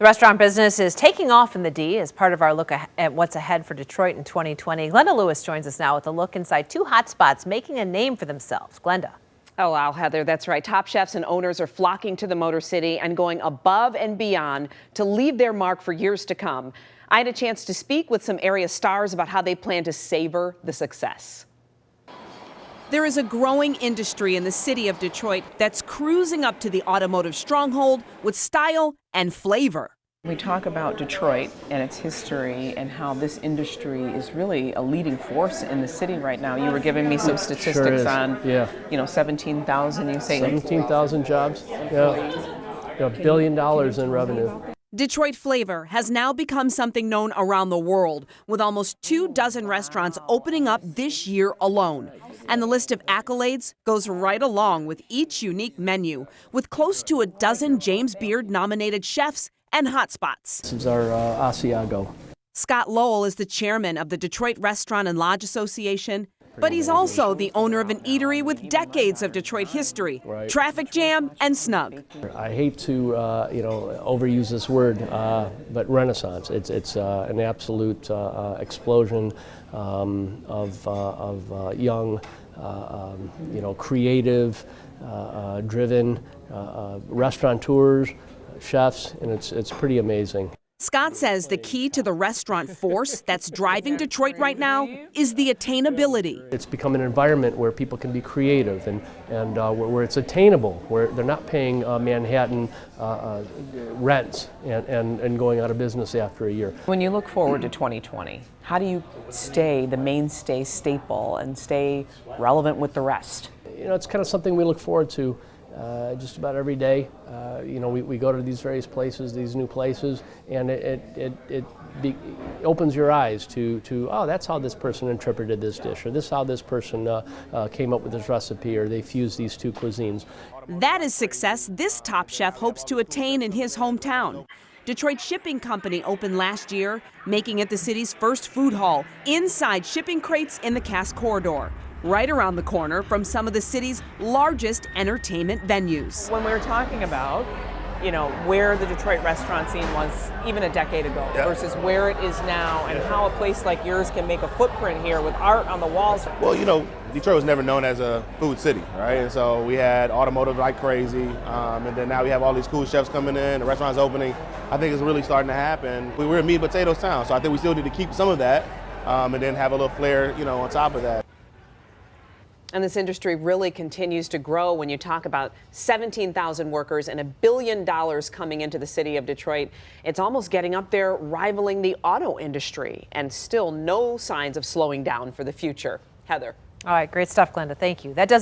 The restaurant business is taking off in the D as part of our look at what's ahead for Detroit in 2020. Glenda Lewis joins us now with a look inside two hotspots making a name for themselves. Glenda. Oh, wow, Heather, that's right. Top chefs and owners are flocking to the Motor City and going above and beyond to leave their mark for years to come. I had a chance to speak with some area stars about how they plan to savor the success. There is a growing industry in the city of Detroit that's cruising up to the automotive stronghold with style and flavor. We talk about Detroit and its history and how this industry is really a leading force in the city right now. You were giving me some statistics on, 17,000, you say? 17,000 jobs, $1 billion in revenue. Detroit flavor has now become something known around the world, with almost 24 restaurants opening up this year alone. And the list of accolades goes right along with each unique menu, with close to a dozen James Beard-nominated chefs and hotspots. This is our Asiago. Scott Lowell is the chairman of the Detroit Restaurant and Lodge Association, but he's also the owner of an eatery with decades of Detroit history, traffic jam, and snug. I hate to, overuse this word, but renaissance. It's an absolute explosion of young, creative, driven restaurateurs, chefs, and it's pretty amazing. Scott says the key to the restaurant force that's driving Detroit right now is the attainability. It's become an environment where people can be creative and where it's attainable, where they're not paying Manhattan rents and going out of business after a year. When you look forward to 2020, how do you stay the mainstay staple and stay relevant with the rest? It's kind of something we look forward to just about every day. We go to these various places, these new places, and it opens your eyes to oh, that's how this person interpreted this dish, or this is how this person came up with this recipe, or they fused these two cuisines. That is success this top chef hopes to attain in his hometown. Detroit Shipping Company opened last year, making it the city's first food hall inside shipping crates in the Cass Corridor, right around the corner from some of the city's largest entertainment venues. When we were talking about, where the Detroit restaurant scene was even a decade ago versus where it is now, and how a place like yours can make a footprint here with art on the walls. Well, Detroit was never known as a food city, right? And so we had automotive like crazy, and then now we have all these cool chefs coming in, the restaurants opening. I think it's really starting to happen. We're a meat and potatoes town, so I think we still need to keep some of that, and then have a little flair, on top of that. And this industry really continues to grow when you talk about 17,000 workers and $1 billion coming into the city of Detroit. It's almost getting up there, rivaling the auto industry, and still no signs of slowing down for the future. Heather. All right, great stuff, Glenda. Thank you. That does